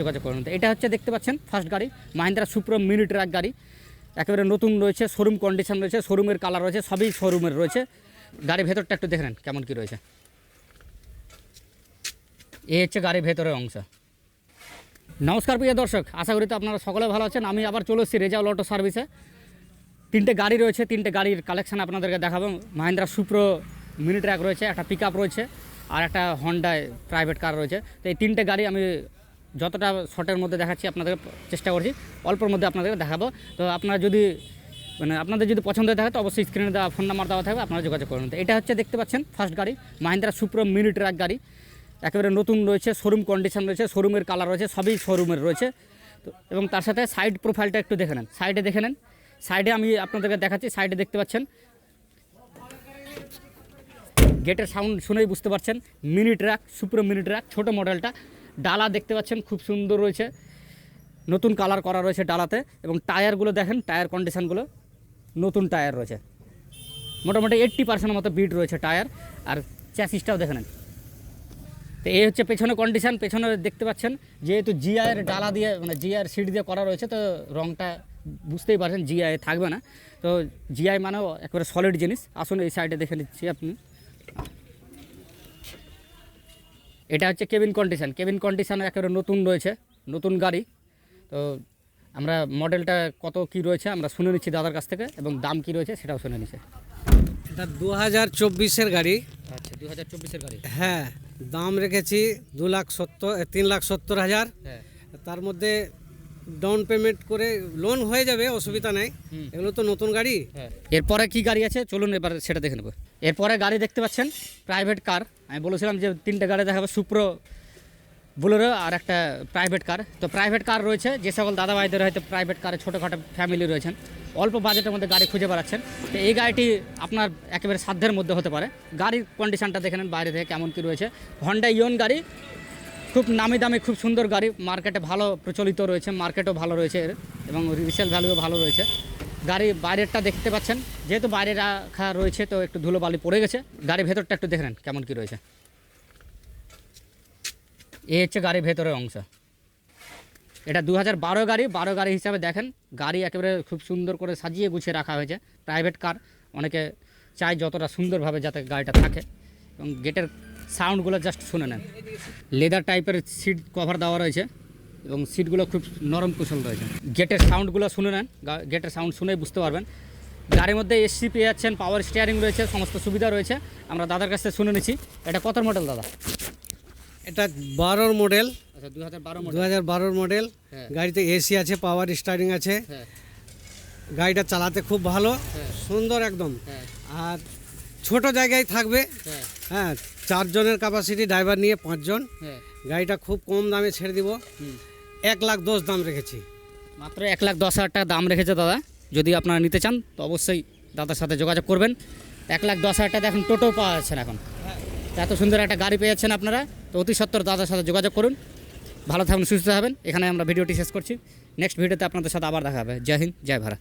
যোগাযোগ করুন। এটা হচ্ছে দেখতে পাচ্ছেন ফার্স্ট গাড়ি মাহিন্দ্রা সুপ্রো মিনি ট্রাক গাড়ি, একেবারে নতুন রয়েছে, শোরুম কন্ডিশন রয়েছে, শোরুমের কালার রয়েছে, সবই শোরুমের রয়েছে। গাড়ির ভেতরটা একটু দেখে নেন কেমন কী রয়েছে। এই হচ্ছে গাড়ির ভেতরের অংশ। নমস্কার প্রিয় দর্শক, আশা করি তো আপনারা সকলে ভালো আছেন। আমি আবার চলে এসেছি রেজাউল অটো সার্ভিসে। তিনটে গাড়ি রয়েছে, তিনটে গাড়ির কালেকশান আপনাদেরকে দেখাবো। মাহিন্দ্রা সুপ্রো মিনি ট্রাক রয়েছে, একটা পিক আপ রয়েছে, আর একটা হন্ডায় প্রাইভেট কার রয়েছে। তো এই তিনটে গাড়ি আমি যতটা শর্টের মধ্যে দেখাচ্ছি আপনাদের চেষ্টা করছি, অল্পর মধ্যে আপনাদেরকে দেখাবো। তো আপনারা যদি আপনাদের যদি পছন্দ হয়ে থাকে তো অবশ্যই স্ক্রিনে দেওয়া ফোন নাম্বার দেওয়া থাকবে, আপনারা যোগাযোগ করুন। তো এটা হচ্ছে দেখতে পাচ্ছেন ফার্স্ট গাড়ি মাহিন্দ্রা সুপ্রো মিনি ট্রাক গাড়ি, একেবারে নতুন রয়েছে, শোরুম কন্ডিশন রয়েছে, শোরুমের কালার রয়েছে, সবই শোরুমের রয়েছে। তো এবং তার সাথে সাইড প্রোফাইলটা একটু দেখে নেন, সাইডে দেখে নেন। সাইডে আমি আপনাদেরকে দেখাচ্ছি, সাইডে দেখতে পাচ্ছেন গেটের সাউন্ড শুনেই বুঝতে পারছেন মিনি ট্রাক, সুপ্রো মিনি ট্রাক, ছোটো মডেলটা। ডালা দেখতে পাচ্ছেন খুব সুন্দর রয়েছে, নতুন কালার করা রয়েছে ডালাতে। এবং টায়ারগুলো দেখেন, টায়ার কন্ডিশানগুলো নতুন টায়ার রয়েছে, মোটামুটি 80% মতো বিট রয়েছে টায়ার। আর চ্যাসিসটাও দেখে নেন। তো এই হচ্ছে পেছনে কন্ডিশান। পেছনে দেখতে পাচ্ছেন যেহেতু জিআইয়ের ডালা দিয়ে জিআইয়ের সিট দিয়ে করা রয়েছে, তো রঙটা বুঝতেই পারছেন জিআই থাকবে না। তো জিআই মানেও একেবারে সলিড জিনিস। আসুন এই সাইডে দেখে নিচ্ছি আপনি। এটা হচ্ছে কেবিন কন্ডিশান। কেবিন কন্ডিশান একেবারে নতুন রয়েছে, নতুন গাড়ি। তো আমরা মডেলটা কত কি রয়েছে আমরা শুনে নিচ্ছি দাদার কাছ থেকে, এবং দাম কি রয়েছে সেটাও শুনে নিচ্ছে। এটা 2024-এর গাড়ি। আচ্ছা, 2024-এর গাড়ি। হ্যাঁ, দাম রেখেছি 3,70,000। হ্যাঁ, তার মধ্যে ডাউন পেমেন্ট করে লোন হয়ে যাবে, অসুবিধা নেই। এগুলো তো নতুন গাড়ি। হ্যাঁ। এরপরে কি গাড়ি আছে চলুন এবার সেটা দেখে নেব। এরপরে গাড়ি দেখতে পাচ্ছেন প্রাইভেট কার। আমি বলেছিলাম যে তিনটে গাড়ি দেখাবো, সুপ্রো, বোলেরো আর একটা প্রাইভেট কার। তো প্রাইভেট কার রয়েছে, যে সকল দাদা ভাইদের হয়তো প্রাইভেট কারে ছোটোখাটো ফ্যামিলি রয়েছেন, অল্প বাজেটের মধ্যে গাড়ি খুঁজে বেড়াচ্ছেন, তো এই গাড়িটি আপনার একেবারে সাধ্যের মধ্যে হতে পারে। গাড়ির কন্ডিশনটা দেখে নেন বাইরে থেকে কেমন কী রয়েছে। হন্ডা ইয়ন গাড়ি, খুব নামি দামি, খুব সুন্দর গাড়ি, মার্কেটে ভালো প্রচলিত রয়েছে, মার্কেটও ভালো রয়েছে এর, এবং রিসেল ভ্যালুও ভালো রয়েছে। গাড়ি বাইরেরটা দেখতে পাচ্ছেন, যেহেতু বাইরে রাখা রয়েছে তো একটু ধুলোবালি পড়ে গেছে। গাড়ির ভেতরটা একটু দেখে নেন কেমন কী রয়েছে। এই হচ্ছে গাড়ির ভেতরের অংশ। এটা 2012 গাড়ি, 12 গাড়ি হিসাবে দেখেন গাড়ি একেবারে খুব সুন্দর করে সাজিয়ে গুছিয়ে রাখা হয়েছে। প্রাইভেট কার, অনেকে চায় যতটা সুন্দরভাবে যাতে গাড়িটা থাকে। এবং গেটের সাউন্ডগুলো জাস্ট শুনে নেন। লেদার টাইপের সিট কভার দেওয়া রয়েছে, এবং সিটগুলো খুব নরম কুশল রয়েছে। গেটের সাউন্ডগুলো শুনে নেন, গেটের সাউন্ড শুনেই বুঝতে পারবেন। গাড়ির মধ্যে এসি পেয়ে যাচ্ছেন, পাওয়ার স্টিয়ারিং রয়েছে, সমস্ত সুবিধা রয়েছে। আমরা দাদার কাছ থেকে শুনে নিচ্ছি এটা কত মডেল দাদা? এটা 12 মডেল। আচ্ছা, 2012 মডেল। 2012 মডেল। হ্যাঁ। গাড়িতে এসি আছে, পাওয়ার স্টিয়ারিং আছে। হ্যাঁ, গাড়িটা চালাতে খুব ভালো, সুন্দর একদম। হ্যাঁ, আর ছোট জায়গায় থাকবে। হ্যাঁ, হ্যাঁ, 4 জনের ক্যাপাসিটি, ড্রাইভার নিয়ে 5 জন। হ্যাঁ। গাড়িটা খুব কম দামে ছেড়ে দিব। 1,10,000 দাম রেখেছি। মাত্র 1,10,000 টাকা দাম রেখেছে দাদা। যদি আপনারা নিতে চান তো অবশ্যই দাদার সাথে যোগাযোগ করবেন। 1,10,000 টাকা এখন টোটো পাওয়া যাচ্ছে না এখন। এত সুন্দর একটা গাড়ি পেয়ে যাচ্ছেন আপনারা, তো অতি সত্বর দাদার সাথে যোগাযোগ করুন। ভালো থাকুন, সুস্থ থাকবেন। এখানে আমরা ভিডিওটি শেষ করছি। নেক্সট ভিডিওতে আপনাদের সাথে আবার দেখা হবে। জয় হিন্দ, জয় ভারত।